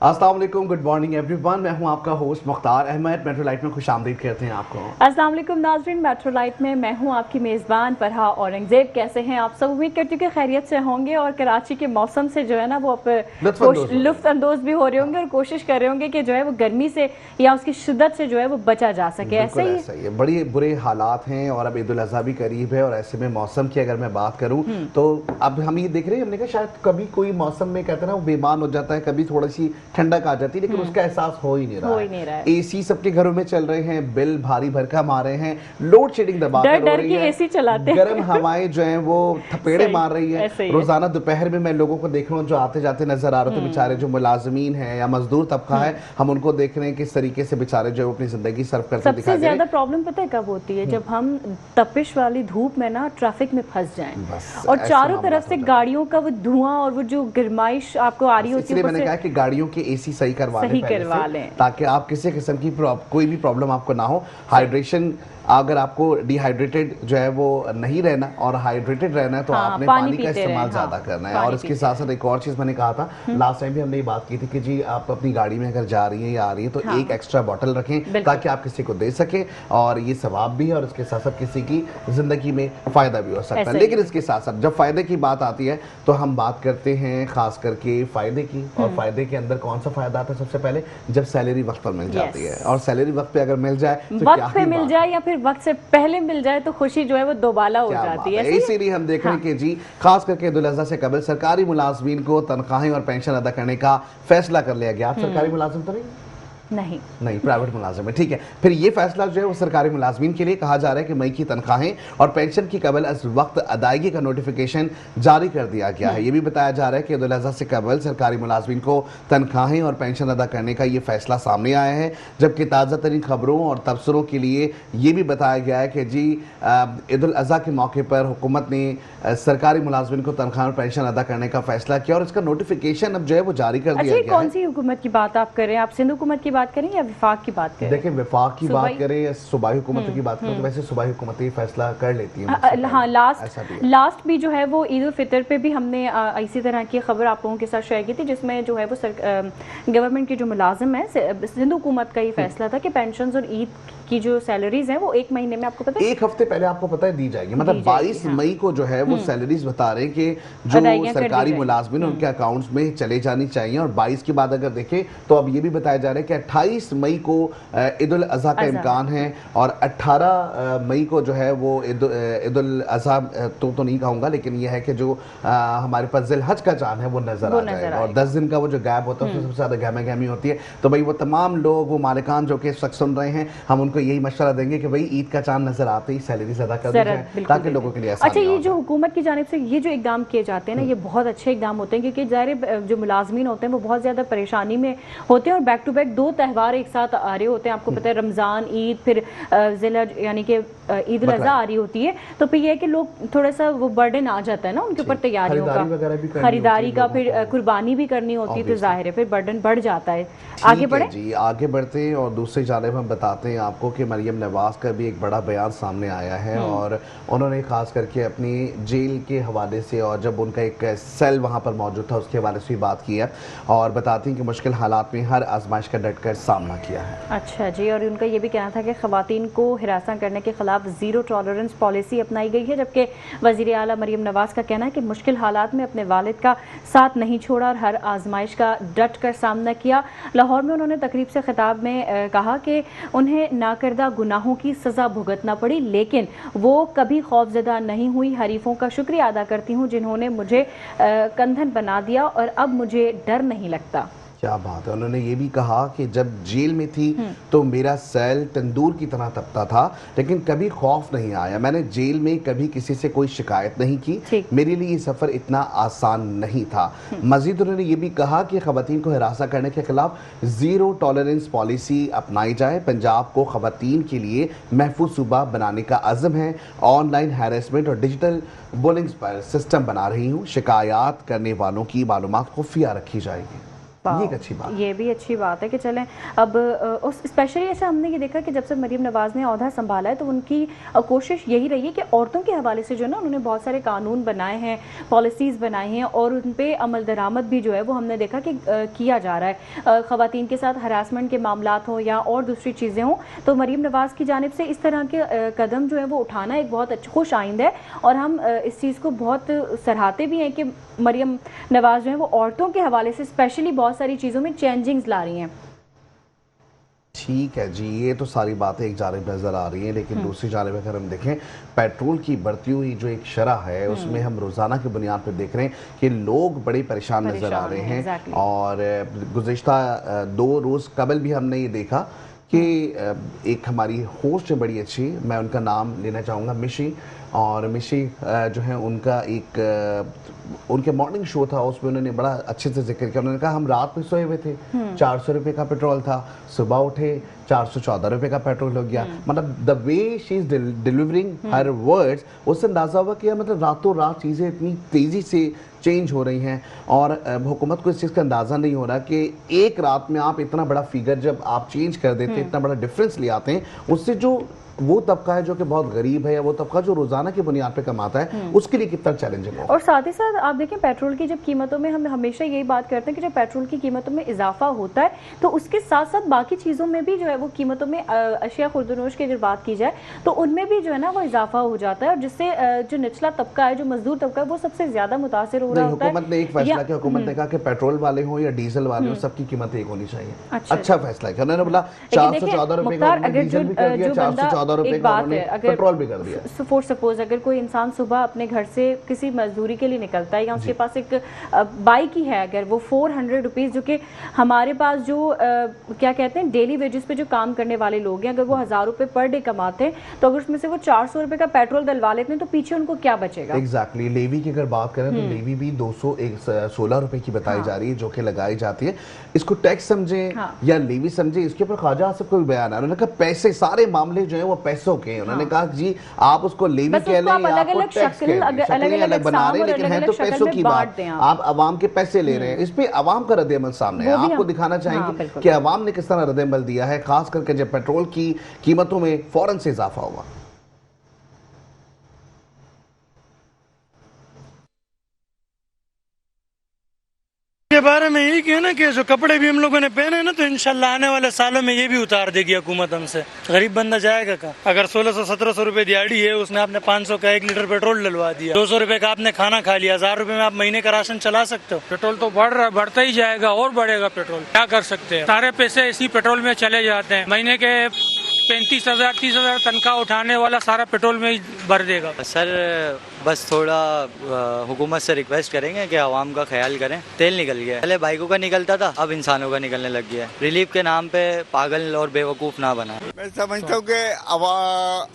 अस्सलाम वालेकुम, good morning everyone. मैं हूं आपका host Mukhtar Ahmad. Metro light में खुश आमदीद कहते हैं आपको। अस्सलाम वालेकुम नाज़रीन, मेट्रो लाइट में मैं हूं आपकी मेज़बान फरहा औरंगज़ेब। कैसे हैं आप सब? उम्मीद करती हूँ कि खैरियत से होंगे और कराची के मौसम से जो है ना वो आप लुत्फ़ अंदोज़ भी हो रहे होंगे और कोशिश कर रहे होंगे कि जो है वो गर्मी से या उसकी शिद्दत से जो है वो बचा जा सके। ऐसा ही है, बड़े बुरे हालात हैं और अब ईद उल अज़हा भी करीब है और ऐसे में मौसम की अगर मैं बात करूँ तो अब हम ये देख रहे हैं, हमने कहा शायद कभी कोई मौसम में कहते हैं ना वो बेमान हो जाता है, कभी थोड़ी सी ठंडक आ जाती है, लेकिन उसका एहसास हो ही नहीं रहा है। एसी सबके घरों में चल रहे हैं, बिल भारी भरकम आ रहे हैं, लोड शेडिंग दबाकर हो रही है, एसी चलाते हैं, गर्म हवाएं जो हैं वो थपेड़े मार रही है। रोजाना दोपहर में मैं लोगों को देख रहा हूँ जो आते जाते नजर आ रहे थे, बेचारे जो मुलाजमीन हैं या मजदूर तबका है, हम उनको देख रहे हैं किस तरीके से बेचारे जो अपनी जिंदगी सर्व करते दिखाई दे रहे हैं। सबसे ज्यादा प्रॉब्लम पता है कब होती है? जब हम तपिश वाली धूप में ना ट्रैफिक में फंस जाएं और चारों तरफ से गाड़ियों का वो धुआं और वो जो गर्माइश आपको आ रही होती है। इसलिए मैंने कहा कि गाड़ियों के एसी सही करवा लें ताकि आप किसी किस्म की कोई भी प्रॉब्लम आपको ना हो। हाइड्रेशन, अगर आपको डिहाइड्रेटेड जो है वो नहीं रहना और हाइड्रेटेड रहना है तो आपने पानी का इस्तेमाल ज्यादा करना है। और इसके साथ साथ एक और चीज मैंने कहा था, लास्ट टाइम भी हमने ये बात की थी कि जी आप अपनी गाड़ी में अगर जा रही हैं या आ रही है तो एक एक्स्ट्रा बॉटल रखें ताकि आप किसी को दे सके और ये सवाब भी है और इसके साथ साथ किसी की जिंदगी में फायदा भी हो सकता है। लेकिन इसके साथ साथ जब फायदे की बात आती है तो हम बात करते हैं खास करके फायदे की, और फायदे के अंदर कौन सा फायदा आता है? सबसे पहले जब सैलरी वक्त पर मिल जाती है, और सैलरी वक्त पे अगर मिल जाए तो वक्त पे मिल जाए या फिर वक्त से पहले मिल जाए तो खुशी जो है वो दोबाला हो जाती है। इसीलिए हम देख रहे हैं कि जी खास करके ईद उल अज़हा से कबल सरकारी मुलाजमीन को तनख्वाहें और पेंशन अदा करने का फैसला कर लिया गया। आप सरकारी मुलाजिम तो नहीं प्राइवेट मुलाजिम है, ठीक है। फिर ये फैसला जो है वो सरकारी मुलाजमीन के लिए कहा जा रहा है कि मई की तनख्वाहें और पेंशन की कबल अज वक्त अदायगी का नोटिफिकेशन जारी कर दिया गया है। ये भी बताया जा रहा है कि ईद उल अज़हा से कबल सरकारी मुलाजमीन को तनख्वाहें और पेंशन अदा करने का ये फैसला सामने आया है। जबकि ताज़ा तरीन खबरों और तबसरों के लिए ये भी बताया गया है कि जी ईद उल अज़हा के मौके पर हुकूमत ने सरकारी मुलाजमीन को तनख्वाह और पेंशन अदा करने का फैसला किया और इसका नोटिफिकेशन अब जो है वो जारी कर दिया गया है। कौन सी हुकूमत की बात आप कर रहे हैं? आप सिंध हुकूमत की बात करें या विफाक की बात करें? देखिए, विफाक की बात करें या सूबाई हुकूमत की बात करें तो वैसे सूबाई हुकूमत ये फैसला कर लेती है। हाँ, लास्ट भी जो है वो ईद उल फितर पे भी हमने इसी तरह की खबर आप लोगों के साथ शेयर की थी, जिसमें जो है वो गवर्नमेंट की जो मुलाजिम है सिंध हुकूमत का ये फैसला था कि पेंशन और ईद की जो सैलरीज हैं वो एक महीने में आपको पता है, एक हफ्ते पहले आपको पता है दी जाएगी। मतलब 22 मई को जो है वो सैलरीज बता रहे हैं कि जो सरकारी मुलाजमीन उनके अकाउंट्स में चले जानी चाहिए। और 22 के बाद अगर देखें तो अब ये भी बताया जा रहा है कि 28 मई को ईद उल अज़हा का इम्कान है और 18 मई को जो है वो ईद उल अज़हा तो नहीं कहूँगा, लेकिन ये है कि जो हमारे पास ज़िल हज का चांद है वो नजर आ जाएगा। और 10 दिन का वो जो गैप होता है उसमें सबसे ज़्यादा गहमा गहमी होती है। तो भाई वो तमाम लोग, वो मालिकान जो कि इस वक्त सुन रहे हैं, हम उनको यही मशवरा देंगे कि भाई ईद का चांद नजर आते ही सैलरी अदा कर दी जाए ताकि लोगों के लिए आसान हो। अच्छा, ये जो हुकूमत की जानिब से ये जो इकदाम किए जाते हैं ना, ये बहुत अच्छे इकदाम होते हैं क्योंकि ज़ाहिर जो मुलाजमीन होते हैं वो बहुत ज़्यादा परेशानी में होते हैं और बैक टू बैक 2 त्यौहार एक साथ आ रहे होते हैं। आपको पता है रमज़ान, ईद, फिर ज़िलहज यानी कि ईद उल अज़हा आ रही होती है, तो फिर ये है कि लोग थोड़ा सा वो बर्डन आ जाता है ना उनके ऊपर तैयारियों का, खरीदारी का, फिर कुर्बानी भी करनी होती है, तो जाहिर है फिर बर्डन बढ़ जाता है। आगे बढ़े जी, आगे बढ़ते हैं और दूसरी जानिब हम बताते हैं आपको कि मरियम नवाज का भी एक बड़ा बयान सामने आया है और उन्होंने खास करके अपनी जेल के हवाले से और जब उनका एक सेल वहाँ पर मौजूद था उसके हवाले से भी बात की है और बताती हैं कि मुश्किल हालात में हर आजमाइश का डट कर सामना किया है। अच्छा जी, और उनका ये भी कहना था कि ख़वातीन को हिरासत करने के खिलाफ ज़ीरो टॉलरेंस पॉलिसी अपनाई गई है। जबकि वज़ीर आला मरियम नवाज का कहना है कि मुश्किल हालात में अपने वालिद का साथ नहीं छोड़ा और हर आजमाइश का डट कर सामना किया। लाहौर में उन्होंने तकरीब से खिताब में कहा कि उन्हें नाकर्दा गुनाहों की सज़ा भुगतना पड़ी लेकिन वो कभी खौफज़दा नहीं हुई। हरीफों का शुक्रिया अदा करती हूँ जिन्होंने मुझे कंधन बना दिया और अब मुझे डर नहीं लगता। क्या बात है। उन्होंने ये भी कहा कि जब जेल में थी तो मेरा सेल तंदूर की तरह तपता था लेकिन कभी खौफ नहीं आया। मैंने जेल में कभी किसी से कोई शिकायत नहीं की। मेरे लिए ये सफ़र इतना आसान नहीं था। मजीद उन्होंने ये भी कहा कि ख़वातीन को हिरासत करने के खिलाफ ज़ीरो टॉलरेंस पॉलिसी अपनाई जाए। पंजाब को ख़वातीन के लिए महफूज सूबा बनाने का अज़म है। ऑनलाइन हैरेसमेंट और डिजिटल बुलिंग पर सिस्टम बना रही हूँ। शिकायत करने वालों की मालूमात खुफिया रखी जाएगी। ये एक अच्छी बात, ये भी अच्छी बात है कि चलें अब स्पेशली ऐसा हमने ये देखा कि जब से मरीम नवाज ने ओहदा संभाला है तो उनकी कोशिश यही रही है कि औरतों के हवाले से जो है ना उन्होंने बहुत सारे कानून बनाए हैं, पॉलिसीज़ बनाई हैं और उन पे अमल दरामद भी जो है वो हमने देखा कि किया जा रहा है। ख़वातीन के साथ हरासमेंट के मामलात हों या और दूसरी चीज़ें हों, तो मरीम नवाज की जानिब से इस तरह के कदम जो है वो उठाना एक बहुत खुश आइंद है और हम इस चीज़ को बहुत सराहते भी हैं कि मरीम नवाज जो है वो औरतों के हवाले से स्पेशली बहुत सारी चीज़ों में चेंजिंग्स ला रही हैं। ठीक है जी, ये तो सारी बातें एक जानिब नजर आ रही हैं, लेकिन दूसरी जानिब अगर हम देखें पेट्रोल की बढ़ती हुई जो एक शरह है उसमें हम रोज़ाना की बुनियाद पर देख रहे हैं कि लोग बड़े परेशान नज़र आ रहे हैं। और गुज़िश्ता 2 रोज़ कबल भी हमने ये देखा कि एक हमारी होस्ट है बड़ी अच्छी, मैं उनका नाम लेना चाहूँगा, मिशी, और मिशी जो है उनका एक उनके मॉर्निंग शो था, उसमें उन्होंने बड़ा अच्छे से जिक्र किया। उन्होंने कहा हम रात में सोए हुए थे, 400 रुपये का पेट्रोल था, सुबह उठे 414 रुपये का पेट्रोल हो गया। मतलब the way she is delivering her words, उससे अंदाजा हुआ कि मतलब रातों रात चीज़ें इतनी तेज़ी से चेंज हो रही हैं और हुकूमत को इस चीज़ का अंदाज़ा नहीं हो रहा कि एक रात में आप इतना बड़ा फिगर जब आप चेंज कर देते हैं, इतना बड़ा डिफरेंस ले आते हैं, उससे जो वो तबका है जो कि बहुत गरीब है या वो तबका जो रोजाना की बुनियाद पे कमाता है उसके लिए कितना चैलेंजिंग है। और साथ ही साथ आप देखें पेट्रोल की जब कीमतों में हम हमेशा यही बात करते हैं कि जब पेट्रोल की कीमतों में इजाफा होता है तो उसके साथ साथ बाकी चीज़ों में भी जो है वो कीमतों में अशिया खुर्दनोश की अगर बात की जाए तो उनमें भी जो है ना वो इजाफा हो जाता है और जिससे जो निचला तबका है, जो मजदूर तबका है, वो सबसे ज्यादा मुतासिर हो रहा होता है। हुकूमत ने एक फैसला किया, हुकूमत ने कहा कि पेट्रोल वाले हो या डीजल वाले हो सबकी कीमत एक होनी चाहिए। अच्छा फैसला किया उन्होंने, बोला 414 रुपए का डीजल भी कर दिया, 414 रुपए का पेट्रोल भी कर दिया। फॉर सपोज अगर कोई इंसान सुबह अपने घर से किसी मजदूरी के लिए निकलता है या उसके पास एक बाइक ही है, अगर वो 400 रुपीज़, जो कि हमारे पास जो क्या कहते हैं डेली वेजेस पे जो काम करने वाले लोग हैं, अगर वो 1000 रुपए पर डे कमाते हैं तो अगर उसमें से वो 400 रुपए का पेट्रोल डलवा लेते हैं तो पीछे उनको क्या बचेगा। एग्जैक्टली लेवी की अगर बात करें तो लेवी भी 216 रुपए की बताई जा रही है जो कि लगाई जाती है। इसको टैक्स समझे या लेवी समझे, इसके ऊपर ख्वाजा आसिफ कोई बयान है, उन्होंने कहा पैसे, सारे मामले जो है वो पैसों के। उन्होंने कहा जी आप उसको लेवी कह लें या आपको टैक्स कह लें, शक्लें अलग बना रहे हैं लेकिन है तो पैसों की बात। आप अवाम के पैसे ले रहे हैं, इस पे अवाम का रद्द-ए-अमल सामने है। आपको दिखाना चाहेंगे कि अवाम ने किस तरह रद्द-ए-अमल दिया है, खास करके जब पेट्रोल की कीमतों में फौरन से इजाफा हुआ। के बारे में यही कहना कि जो कपड़े भी हम लोगों ने पहने ना तो इंशाल्लाह आने वाले सालों में ये भी उतार देगी हुकूमत हमसे। गरीब बंदा जाएगा कहाँ? अगर 1600-1700 रुपए दिहाड़ी है, उसने आपने 500 का 1 लीटर पेट्रोल डलवा दिया, 200 रुपए का आपने खाना खा लिया, 1000 रुपए में आप महीने का राशन चला सकते हो। पेट्रोल तो बढ़ रहा, बढ़ता ही जाएगा और बढ़ेगा पेट्रोल, क्या कर सकते हैं। सारे पैसे इसी पेट्रोल में चले जाते हैं। महीने के 35,000 30,000 तनख्वाह उठाने वाला सारा पेट्रोल में ही भर देगा। सर बस थोड़ा हुकूमत से रिक्वेस्ट करेंगे कि आवाम का ख्याल करें। तेल निकल गया, पहले बाइकों का निकलता था, अब इंसानों का निकलने लग गया है। रिलीफ के नाम पे पागल और बेवकूफ़ ना बना। मैं समझता हूँ कि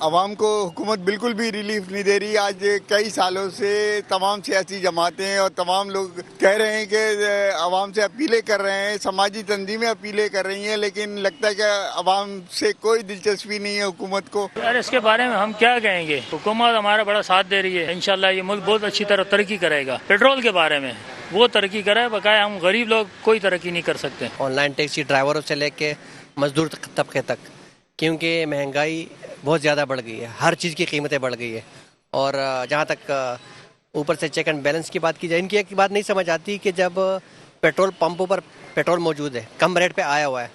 आवाम को हुकूमत बिल्कुल भी रिलीफ नहीं दे रही। आज कई सालों से तमाम सियासी जमातें और तमाम लोग कह रहे हैं कि आवाम से अपीलें कर रहे हैं, समाजी तंजीमें अपीलें कर रही हैं, लेकिन लगता है कि आवाम से कोई दिलचस्पी नहीं है हुकूमत को। यार इसके बारे में हम क्या कहेंगे, हुकूमत हमारा बड़ा साथ दे रही है, इंशाल्लाह ये मुल्क बहुत अच्छी तरह तरक्की करेगा। पेट्रोल के बारे में वो तरक्की करे, बकाया हम गरीब लोग कोई तरक्की नहीं कर सकते। ऑनलाइन टैक्सी ड्राइवरों से लेके मजदूर तबके तक, क्योंकि महंगाई बहुत ज़्यादा बढ़ गई है, हर चीज़ की कीमतें बढ़ गई है। और जहाँ तक ऊपर से चेक एंड बैलेंस की बात की जाए, इनकी एक बात नहीं समझ आती कि जब पेट्रोल पंपों पर पेट्रोल मौजूद है, कम रेट पे आया हुआ है,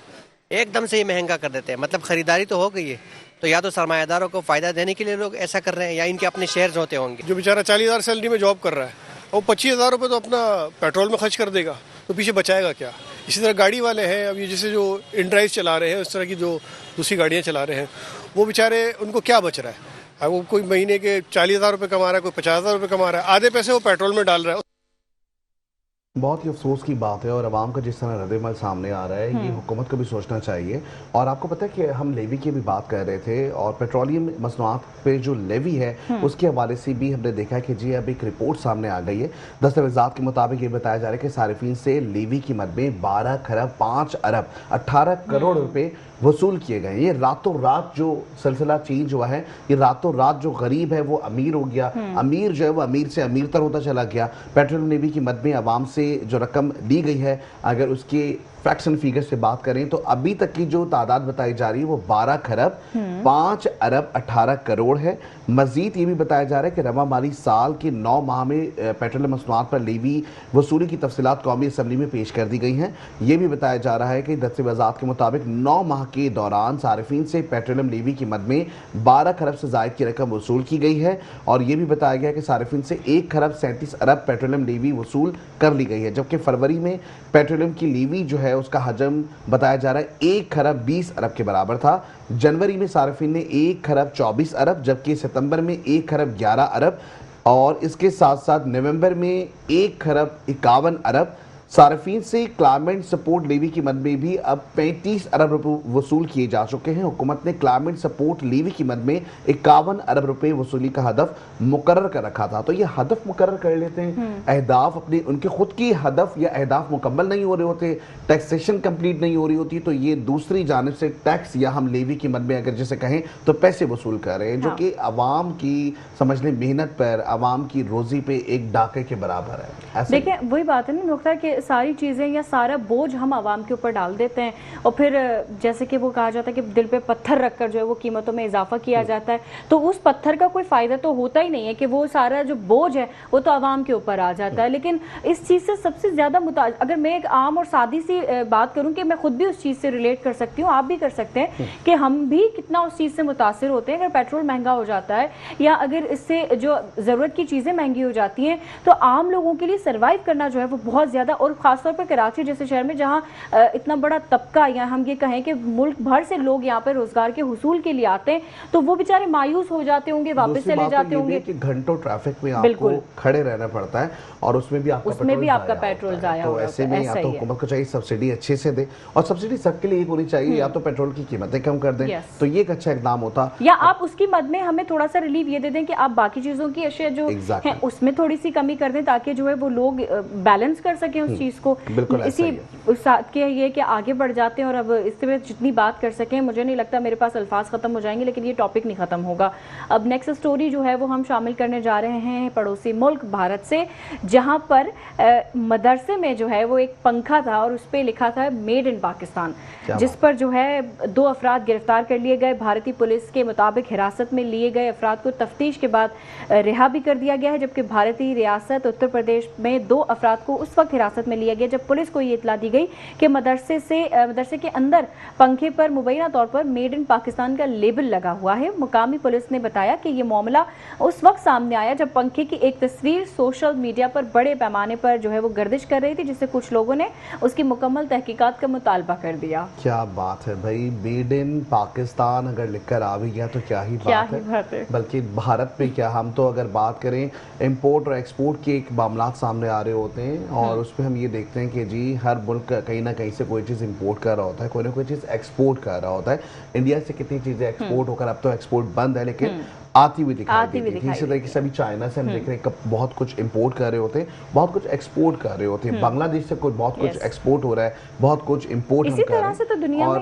एकदम से ये महंगा कर देते हैं। मतलब ख़रीदारी तो हो गई है, तो या तो सरमायादारों को फ़ायदा देने के लिए लोग ऐसा कर रहे हैं या इनके अपने शेयर्स होते होंगे। जो बेचारा 40,000 सैलरी में जॉब कर रहा है वो 25,000 रुपये तो अपना पेट्रोल में खर्च कर देगा, तो पीछे बचाएगा क्या। इसी तरह गाड़ी वाले हैं, अब ये जैसे जो इनड्राइव चला रहे हैं, उस तरह की जो दूसरी गाड़ियाँ चला रहे हैं, वो बेचारे उनको क्या बच रहा है। अब वो कोई महीने के 40,000 रुपये कमा रहा है, कोई 50,000 रुपये कमा रहा है, आधे पैसे वो पेट्रोल में डाल रहा है। बहुत ही अफसोस की बात है और आवाम का जिस तरह रद्द-ए-अमल सामने आ रहा है, ये हुकूमत को भी सोचना चाहिए। और आपको पता है कि हम लेवी की भी बात कर रहे थे और पेट्रोलियम मसनूआत पे जो लेवी है उसके हवाले से भी हमने देखा है कि जी अब एक रिपोर्ट सामने आ गई है। दस्तावेज़ात के मुताबिक ये बताया जा रहा है कि सारिफीन से लेवी की मद में 12 खरब 5 अरब 18 करोड़ रुपए वसूल किए गए। ये रातों रात जो सिलसिला चेंज हुआ है, ये रातों रात जो गरीब है वो अमीर हो गया, अमीर जो है वो अमीर से अमीर तर होता चला गया। पेट्रोलियम लेवी की मद में आवाम से سے جو رقم لی گئی ہے اگر اس کے فیکٹس اینڈ فیگر سے بات کریں تو ابھی تک کی جو تعداد بتائی جا رہی ہے وہ 12 خرب 5 ارب 18 کروڑ ہے. مزید یہ بھی بتایا جا رہا ہے کہ رواں مالی سال کے 9 ماہ میں پیٹرولیم مصنوعات پر لیوی وصولی کی تفصیلات قومی اسمبلی میں پیش کر دی گئی ہیں. یہ بھی بتایا جا رہا ہے کہ دستور وزارت کے مطابق 9 ماہ کے دوران صارفین سے پیٹرولیم لیوی کی مد میں 12 خرب سے زائد کی رقم وصول کی گئی ہے, اور یہ بھی بتایا گیا کہ صارفین سے 1 خرب 37 ارب پیٹرولیم لیوی وصول کر لی گئی ہے, جبکہ فروری میں پیٹرولیم کی لیوی جو ہے اس کا حجم بتایا جا رہا ہے 1 خرب 20 ارب کے برابر تھا. جنوری میں صارفین نے 1 خرب 24 ارب, جبکہ ستمبر میں 1 خرب 11 ارب, اور اس کے ساتھ ساتھ نومبر میں 1 خرب 51 ارب. صارفین سے کلائمیٹ سپورٹ لیوی کی مد میں بھی اب 35 ارب روپے وصول کیے جا چکے ہیں. حکومت نے کلائمیٹ سپورٹ لیوی کی مد میں 51 ارب روپے وصولی کا ہدف مقرر کر رکھا تھا. تو یہ ہدف مقرر کر لیتے ہیں, اہداف اپنے ان کے خود کی ہدف یا اہداف مکمل نہیں ہو رہے ہوتے, ٹیکسیشن کمپلیٹ نہیں ہو رہی ہوتی, تو یہ دوسری جانب سے ٹیکس یا ہم لیوی کی مد میں اگر جسے کہیں تو پیسے وصول کر رہے ہیں, جو کہ عوام کی سمجھ لیں محنت پر, عوام کی روزی پہ ایک ڈاکے کے برابر ہے. دیکھیں وہی بات ہے نا نقطہ کہ ساری چیزیں یا سارا بوجھ ہم عوام کے اوپر ڈال دیتے ہیں, اور پھر جیسے کہ وہ کہا جاتا ہے کہ دل پہ پتھر رکھ کر جو ہے وہ قیمتوں میں اضافہ کیا جاتا ہے, تو اس پتھر کا کوئی فائدہ تو ہوتا ہی نہیں ہے کہ وہ سارا جو بوجھ ہے وہ تو عوام کے اوپر آ جاتا ہے. لیکن اس چیز سے سب سے زیادہ اگر میں ایک عام اور سادی سی بات کروں کہ میں خود بھی اس چیز سے ریلیٹ کر سکتی ہوں, آپ بھی کر سکتے ہیں, کہ ہم بھی کتنا اس چیز سے متاثر ہوتے ہیں اگر پیٹرول مہنگا ہو جاتا ہے یا اگر اس سے جو ضرورت کی چیزیں مہنگی ہو جاتی ہیں, تو عام لوگوں کے لیے سروائیو کرنا جو ہے وہ بہت زیادہ, اور خاص طور پر کراچی جیسے شہر میں جہاں اتنا بڑا طبقہ یا ہم یہ کہیں کہ ملک بھر سے لوگ یہاں پہ روزگار کے حصول کے لیے آتے ہیں, تو وہ بیچارے مایوس ہو جاتے ہوں گے, واپس چلے جاتے ہوں گے. گھنٹوں ٹریفک میں آپ کو کھڑے رہنا پڑتا ہے, اور اس میں بھی آپ کا پیٹرول ضائع ہوتا ہے. تو ایسے میں یا تو حکومت کو چاہیے سبسڈی اچھے سے دے, اور سبسڈی سب کے لیے ایک ہونی چاہیے, یا تو پیٹرول کی قیمتیں کم کر دیں, تو یہ ایک اچھا اقدام ہوتا, یا آپ اس کی مد میں ہمیں تھوڑا سا ریلیف یہ دے دیں کہ آپ باقی چیزوں کی اشیاء جو ہیں اس میں تھوڑی سی کمی کر دیں, تاکہ جو ہے وہ لوگ بیلنس کر سکیں اس چیز کو. اسی ساتھ کے یہ کہ آگے بڑھ جاتے ہیں, اور اب اس سے جتنی بات کر سکیں, مجھے نہیں لگتا میرے پاس الفاظ ختم ہو جائیں گے, لیکن یہ ٹاپک نہیں ختم ہوگا. اب نیکسٹ سٹوری جو ہے وہ ہم شامل کرنے جا رہے ہیں پڑوسی ملک بھارت سے, جہاں پر مدرسے میں جو ہے وہ ایک پنکھا تھا اور اس پہ لکھا تھا میڈ ان پاکستان, جس پر جو ہے 2 افراد گرفتار کر لیے گئے. بھارتی پولیس کے مطابق حراست میں لیے گئے افراد کو تفتیش کے بعد رہا بھی کر دیا گیا ہے, جبکہ بھارتی ریاست اتر پردیش میں 2 افراد کو اس وقت حراست میں لیا گیا جب پولیس کو یہ اطلاع دی گئی کہ مدرسے کے اندر پنکھے پر مبینہ طور پر میڈ ان پاکستان کا لیبل لگا ہوا ہے. مقامی پولیس نے بتایا کہ یہ معاملہ اس وقت سامنے آیا جب پنکھے کی ایک تصویر سوشل میڈیا پر بڑے پیمانے پر جو ہے وہ گردش کر رہی تھی, جس سے کچھ لوگوں نے اس کی مکمل تحقیقات کا مطالبہ کر دیا. کیا بات ہے بھائی, میڈ ان پاکستان اگر لکھ کر آ بھی گیا تو کیا ہی بات ہے, بلکہ بھارت میں کیا, ہم تو اگر بات کریں امپورٹ اور ایکسپورٹ کے ایک معاملات سامنے آ رہے ہوتے ہیں, اور اس پہ ہم یہ دیکھتے ہیں کہ جی ہر ملک کہیں نہ کہیں سے کوئی چیز امپورٹ کر رہا ہوتا ہے, کوئی نہ کوئی چیز ایکسپورٹ کر رہا ہوتا ہے. انڈیا سے کتنی چیزیں ایکسپورٹ ہو کر, اب تو ایکسپورٹ بند ہے لیکن آتی ہوئی دکھائی دیتی تھی. اسی طریقے سے ابھی چائنا سے ہم دیکھ رہے ہیں بہت کچھ امپورٹ کر رہے ہوتے ہیں, بہت کچھ ایکسپورٹ کر رہے ہوتے ہیں. بنگلہ دیش سے بہت کچھ ایکسپورٹ ہو رہا ہے, بہت کچھ امپورٹ ہم کر رہے ہیں, اور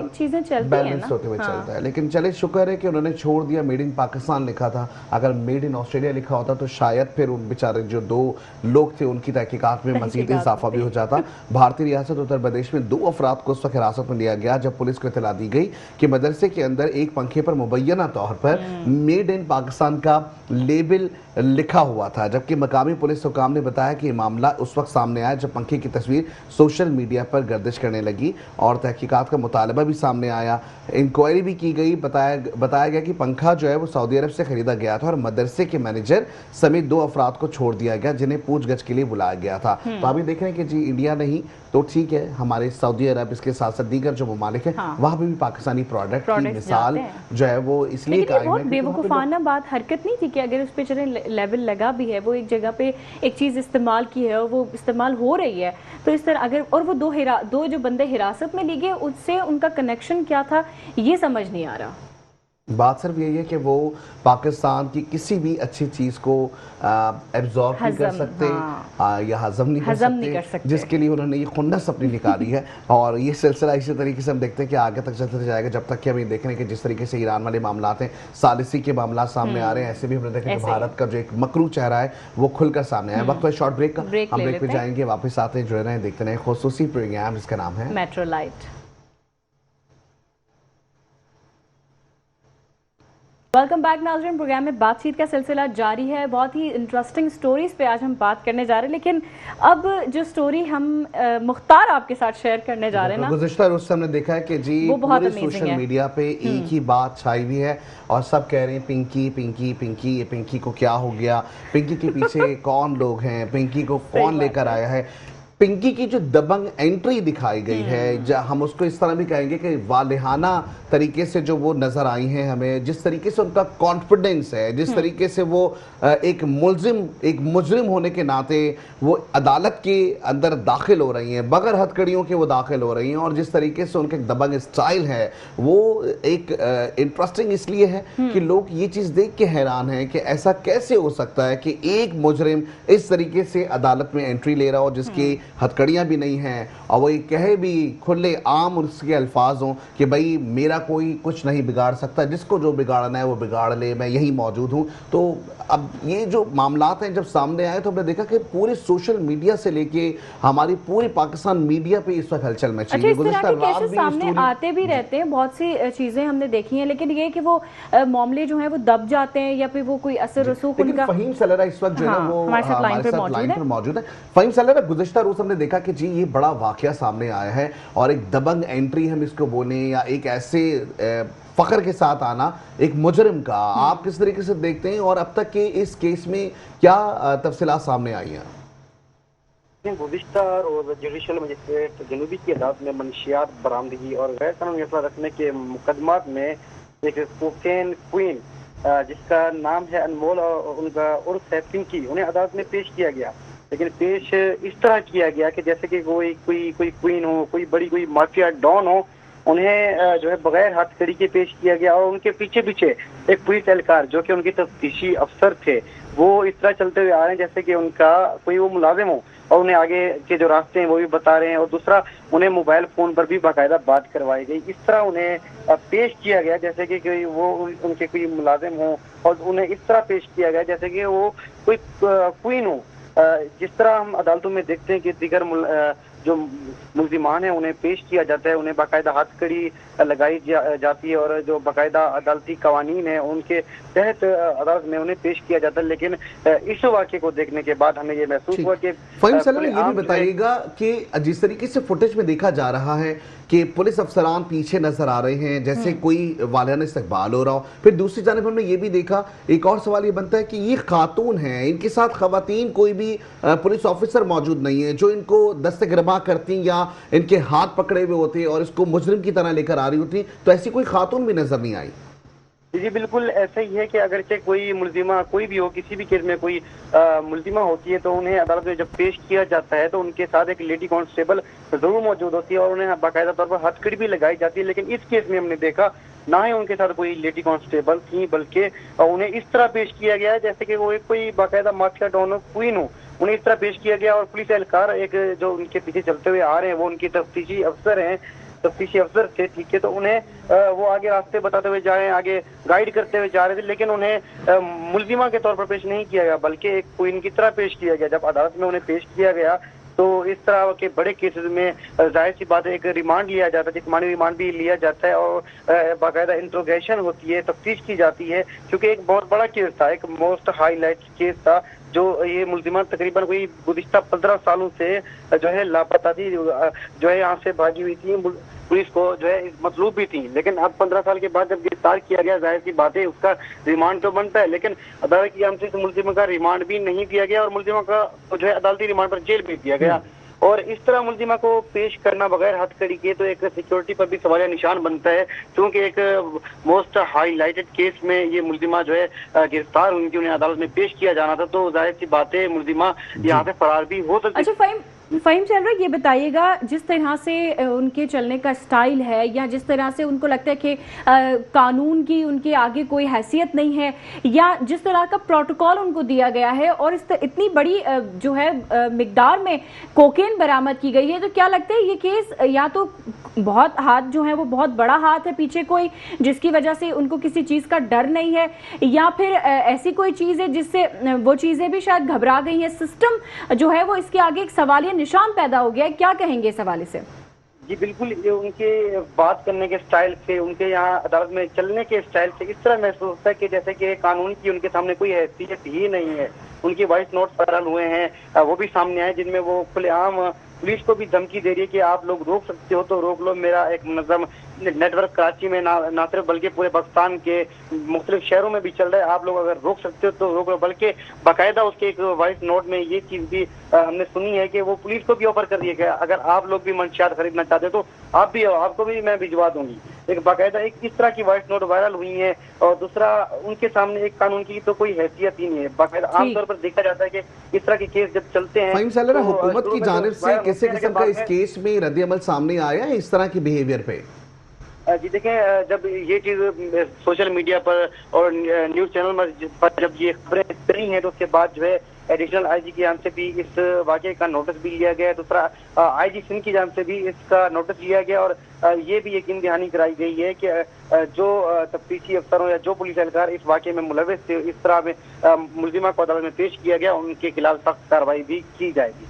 بیلنس ہوتے ہوئے چلتا ہے. لیکن چلے شکر ہے کہ انہوں نے چھوڑ دیا میڈ ان پاکستان لکھا تھا, اگر میڈ ان آسٹریلیا لکھا ہوتا تو شاید پھر ان بیچارے جو 2 لوگ تھے ان کی تحقیقات میں مزید اضافہ بھی ہو جاتا. بھارتی ریاست اتر پردیش میں 2 افراد کو اس وقت حراست میں لیا گیا جب پولیس کو اطلاع دی گئی کہ مدرسے کے اندر ایک پنکھے پر مبینہ طور پر میڈ ان پاکستان کا لیبل لکھا ہوا تھا, جبکہ مقامی پولیس حکام نے بتایا کہ یہ معاملہ اس وقت سامنے آیا جب پنکھے کی تصویر سوشل میڈیا پر گردش کرنے لگی, اور تحقیقات کا مطالبہ بھی سامنے آیا, انکوائری بھی کی گئی. بتایا گیا کہ پنکھا جو ہے وہ سعودی عرب سے خریدا گیا تھا, اور مدرسے کے مینیجر سمیت 2 افراد کو چھوڑ دیا گیا جنہیں پوچھ گچھ کے لیے بلایا گیا تھا. تو ابھی دیکھ رہے ہیں کہ جی انڈیا نہیں تو ٹھیک ہے, ہمارے سعودی عرب اس کے ساتھ ساتھ دیگر جو ممالک ہیں وہاں پہ بھی پاکستانی پروڈکٹ کی مثال جو ہے وہ اس لیے قائم ہے. بہت بے وقوفانہ بات حرکت نہیں تھی کہ اگر اس پہ چلیں لیبل لگا بھی ہے, وہ ایک جگہ پہ ایک چیز استعمال کی ہے اور وہ استعمال ہو رہی ہے, تو اس طرح اگر, اور وہ 2 جو بندے حراست میں لی گئے اس سے ان کا کنیکشن کیا تھا یہ سمجھ نہیں آ رہا. बात सिर्फ यही है कि वो पाकिस्तान की किसी भी अच्छी चीज को एब्जॉर्ब नहीं कर सकते या हजम नहीं कर सकते, जिसके लिए उन्होंने ये खुन्नस अपनी निकाली है। और ये सिलसिला इसी तरीके से हम देखते हैं कि आगे तक चलते जाएगा, जब तक कि हम ये देख रहे हैं कि जिस तरीके से ईरान वाले मामला हैं, सालिसी के मामला सामने आ रहे हैं, ऐसे भी हमने देखा कि भारत का जो एक मकरू चेहरा है वो खुलकर सामने आया। वक्त है शॉर्ट ब्रेक का, हम ब्रेक पे जाएंगे, वापस आते हैं, जुड़े रहें, देखते रहें खुसूसी प्रोग्राम जिसका नाम है मेट्रो लाइट। वेलकम बैक नाज़रीन, प्रोग्राम में बातचीत का सिलसिला जारी है। बहुत ही इंटरेस्टिंग स्टोरीज पे आज हम बात करने जा रहे हैं, लेकिन अब जो स्टोरी हम मुख्तार आपके साथ शेयर करने जा रहे हैं ना, गुज़िश्ता रोज से हमने देखा है कि जी पूरे सोशल मीडिया पे एक ही बात छाई हुई है और सब कह रहे हैं पिंकी पिंकी पिंकी, ये पिंकी को क्या हो गया, पिंकी के पीछे कौन लोग हैं, पिंकी को कौन लेकर आया है। पिंकी की जो दबंग एंट्री दिखाई गई है, हम उसको इस तरह भी कहेंगे कि वालिहाना तरीके से जो वो नजर आई हैं हमें, जिस तरीके से उनका कॉन्फिडेंस है, जिस तरीके से वो एक मुजरिम होने के नाते वो अदालत के अंदर दाखिल हो रही हैं, बगैर हथकड़ियों के वो दाखिल हो रही हैं, और जिस तरीके से उनके दबंग स्टाइल है वो एक इंटरेस्टिंग इसलिए है कि लोग ये चीज़ देख के हैरान हैं कि ऐसा कैसे हो सकता है कि एक मुजरिम इस तरीके से अदालत में एंट्री ले रहा हो, जिसकी हथकड़ियाँ भी नहीं हैं, और वो ये कहे भी खुले आम उसके अल्फाज हों कि भाई मेरा कोई कुछ नहीं बिगाड़ सकता, जिसको जो बिगाड़ना है वो बिगाड़ ले, मैं यही मौजूद हूँ। तो अब ये जो मामलात हैं जब सामने आए तो हमने देखा कि पूरे सोशल मीडिया से लेके हमारी पूरी पाकिस्तान मीडिया पे इस वक्त हलचल मची है। इस तरह के केसेस सामने आते भी रहते हैं, बहुत सी चीजें हमने देखी हैं, लेकिन ये कि वो मामले जो हैं वो दब जाते हैं या फिर वो कोई असर रसूख उनका। फहीम सलरा इस वक्त जो है वो हमारे साथ लाइन पे मौजूद है। फहीम सलरा, गुज़िश्ता रोज हमने देखा कि जी ये बड़ा वाकया सामने आया है और एक दबंग एंट्री हम इसको बोले या एक ऐसे फखर के साथ आना एक मुजरिम का, आप किस तरीके से देखते हैं और अब तक के इस केस में क्या तफसीलात सामने आई हैं? गुज़िश्ता और जुडिशल मजिस्ट्रेट जनूबी की अदालत में मनशियात बरामदगी और गैर कानूनी असला रखने के मुकदमात में एक कोकेन क्वीन जिसका नाम है अनमोल और उनका उर्फ है पिंकी, उन्हें अदालत में पेश किया गया, लेकिन पेश इस तरह किया गया कि जैसे कि कोई क्वीन हो, कोई बड़ी कोई माफिया डॉन हो, उन्हें जो है बगैर हथकड़ी के पेश किया गया। और उनके पीछे पीछे एक पुलिस एहलकार जो कि उनके तफ्तीशी अफसर थे, वो इस तरह चलते हुए आ रहे हैं जैसे कि उनका कोई वो मुलाजिम हो और उन्हें आगे के जो रास्ते हैं वो भी बता रहे हैं, और दूसरा उन्हें मोबाइल फोन पर भी बाकायदा बात करवाई गई। इस तरह उन्हें पेश किया गया जैसे कि वो उनके कोई मुलाजिम हो, और उन्हें इस तरह पेश किया गया जैसे कि वो कोई क्वीन हो। जिस तरह हम अदालतों में देखते हैं कि दीगर जो मुल्जिमान हैं उन्हें पेश किया जाता है, उन्हें बाकायदा हथकड़ी लगाई जाती है और जो बाकायदा अदालती कवानीन है उनके तहत अदालत में उन्हें पेश किया जाता है। लेकिन इस वाक़े को देखने के बाद हमें ये महसूस हुआ कि फहीम सलरा, ये भी बताइएगा कि जिस तरीके से फुटेज में देखा जा रहा है कि पुलिस अफसरान पीछे नजर आ रहे हैं जैसे कोई वालियाना इस्तकबाल हो रहा हो, फिर दूसरी जानिब हमने ये भी देखा, एक और सवाल ये बनता है कि ये खातून हैं, इनके साथ खवातीन कोई भी पुलिस ऑफिसर मौजूद नहीं है जो इनको दस्ते गिरबा करती या इनके हाथ पकड़े हुए होते और इसको मुजरिम की तरह लेकर आ रही होती, तो ऐसी कोई खातून भी नजर नहीं आई। जी बिल्कुल ऐसा ही है कि अगरचे कोई मुल्जिमा कोई भी हो, किसी भी केस में कोई मुल्जिमा होती है तो उन्हें अदालत में जब पेश किया जाता है तो उनके साथ एक लेडी कांस्टेबल जरूर मौजूद होती है और उन्हें बाकायदा तौर पर हथकड़ी भी लगाई जाती है। लेकिन इस केस में हमने देखा ना ही उनके साथ कोई लेडी कांस्टेबल थी, बल्कि उन्हें इस तरह पेश किया गया है जैसे कि वो एक कोई बाकायदा माफिया डॉन क्वीन हो, उन्हें इस तरह पेश किया गया। और पुलिस एहलकार एक जो उनके पीछे चलते हुए आ रहे हैं वो उनकी तफ्तीशी अफसर थे, ठीक है, तो उन्हें वो आगे रास्ते बताते हुए जा रहे हैं, आगे गाइड करते हुए जा रहे थे, लेकिन उन्हें मुल्जिमा के तौर पर पेश नहीं किया गया बल्कि एक क्वीन की तरह पेश किया गया। जब अदालत में उन्हें पेश किया गया तो इस तरह के बड़े केसेस में जाहिर सी बात है एक रिमांड लिया जाता है, जिस्मानी रिमांड भी लिया जाता है और बाकायदा इंट्रोगेशन होती है, तफ्तीश की जाती है, क्योंकि एक बहुत बड़ा केस था, एक मोस्ट हाईलाइट केस था जो ये मुल्जिमा तकरीबन कोई गुज़िश्ता 15 सालों से जो है लापता थी, जो है यहाँ से भागी हुई थी, पुलिस को जो है मतलूब भी थी, लेकिन अब 15 साल के बाद जब गिरफ्तार किया गया जाहिर सी बात है उसका रिमांड तो बनता है, लेकिन अदालत की हमसे मुल्जिमा का रिमांड भी नहीं दिया गया और मुल्जिमा का जो है अदालती रिमांड पर जेल भेज दिया गया। और इस तरह मुल्जिमा को पेश करना बगैर हथकड़ी के तो एक सिक्योरिटी पर भी सवालिया निशान बनता है, क्योंकि एक मोस्ट हाईलाइटेड केस में ये मुल्जिमा जो है गिरफ्तार हुई थी, उन्हें अदालत में पेश किया जाना था, तो जाहिर सी बात है मुल्जिमा यहाँ से फरार भी हो सकती है। فہیم چل رہا، یہ بتائیے گا جس طرح سے ان کے چلنے کا سٹائل ہے یا جس طرح سے ان کو لگتا ہے کہ قانون کی ان کے آگے کوئی حیثیت نہیں ہے، یا جس طرح کا پروٹوکول ان کو دیا گیا ہے اور اتنی بڑی جو ہے مقدار میں کوکین برآمد کی گئی ہے، تو کیا لگتا ہے یہ کیس یا تو بہت ہاتھ جو ہے وہ بہت بڑا ہاتھ ہے پیچھے کوئی جس کی وجہ سے ان کو کسی چیز کا ڈر نہیں ہے، یا پھر ایسی کوئی چیز ہے جس سے وہ چیزیں بھی شاید گھبرا گئی ہیں، سسٹم جو ہے وہ اس کے آگے ایک سوالیہ نشان پیدا ہو گیا ہے؟ کیا کہیں گے اس حوالے سے؟ جی بالکل، ان کے بات کرنے کے سٹائل سے، ان کے یہاں عدالت میں چلنے کے سٹائل سے اس طرح محسوس ہوتا ہے کہ جیسے کہ قانون کی ان کے سامنے کوئی حیثیت ہی نہیں ہے. ان کی وائس نوٹ وائرل ہوئے ہیں، وہ بھی سامنے آئے، جن میں وہ کھلے عام پولیس کو بھی دھمکی دے رہی ہے کہ آپ لوگ روک سکتے ہو تو روک لو. میرا ایک منظم نیٹ ورک کراچی میں نہ صرف بلکہ پورے پاکستان کے مختلف شہروں میں بھی چل رہا ہے، آپ لوگ اگر روک سکتے ہو تو روک لو. بلکہ باقاعدہ اس کے ایک وائس نوٹ میں یہ چیز بھی ہم نے سنی ہے کہ وہ پولیس کو بھی آفر کر دیا گیا اگر آپ لوگ بھی منشیات خریدنا چاہتے تو آپ بھی، آپ کو بھی میں بھجوا دوں گی. ایک باقاعدہ ایک اس طرح کی وائس نوٹ وائرل ہوئی ہیں. اور دوسرا، ان کے سامنے ایک قانون کی تو کوئی حیثیت ہی نہیں ہے. باقاعدہ عام طور پر دیکھا جاتا ہے کہ اس طرح کے کیس جب چلتے ہیں، فہیم سیلر، حکومت کی جانب سے کسی قسم کا اس کیس میں رد عمل سامنے آیا ہے اس طرح کی بیہیویئر پہ؟ جی دیکھیں، جب یہ چیز سوشل میڈیا پر اور نیوز چینل پر جب یہ خبریں چلی ہیں تو اس کے بعد جو ہے ایڈیشنل آئی جی کی جانب سے بھی اس واقعے کا نوٹس بھی لیا گیا. دوسرا، آئی جی سندھ کی جانب سے بھی اس کا نوٹس لیا گیا اور یہ بھی یقین دہانی کرائی گئی ہے کہ جو تفتیشی افسروں یا جو پولیس اہلکار اس واقعے میں ملوث تھے، اس طرح میں ملزمہ کو عدالت میں پیش کیا گیا، ان کے خلاف سخت کارروائی بھی کی جائے گی.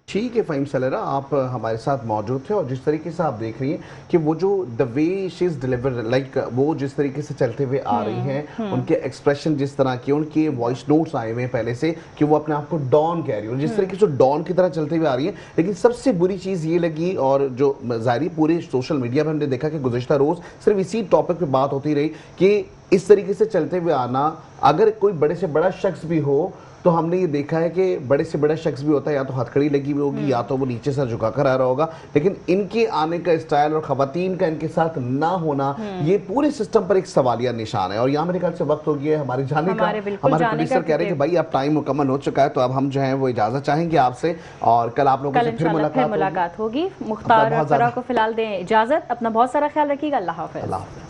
ٹھیک ہے فہیم سیلرہ، آپ ہمارے ساتھ موجود تھے اور جس طریقے سے آپ دیکھ رہی ہیں کہ وہ جو دا وے شی از ڈیلیور، لائک وہ جس طریقے سے چلتے ہوئے آ رہی ہیں، ان کے ایکسپریشن جس طرح کے، ان کے وائس نوٹس آئے ہوئے ہیں پہلے سے کہ وہ اپنے آپ کو ڈان کہہ رہی ہیں، جس طریقے سے ڈان کی طرح چلتے ہوئے آ رہی ہیں. لیکن سب سے بری چیز یہ لگی، اور جو ظاہری پورے سوشل میڈیا پہ ہم نے دیکھا کہ گزشتہ روز صرف اسی ٹاپک پہ بات ہوتی رہی کہ اس طریقے سے چلتے ہوئے آنا، اگر کوئی بڑے سے بڑا شخص بھی ہو تو ہم نے یہ دیکھا ہے کہ بڑے سے بڑا شخص بھی ہوتا ہے یا تو ہتھکڑی لگی ہوئی ہوگی یا تو وہ نیچے سر جھکا کر آ رہا ہوگا. لیکن ان کے آنے کا اسٹائل اور خواتین کا ان کے ساتھ نہ ہونا، یہ پورے سسٹم پر ایک سوالیہ نشان ہے. اور یہاں میرے خیال سے وقت ہو گیا ہے ہمارے جانے کا. ہمارے پروڈیوسر کہہ رہے ہیں کہ بھائی اب ٹائم مکمل ہو چکا ہے، تو اب ہم جو ہیں وہ اجازت چاہیں گے آپ سے، اور کل آپ لوگوں سے پھر ملاقات ہوگی. مختار فرا کو فی الحال دیں اجازت. اپنا بہت سارا خیال رکھیے گا. اللہ حافظ.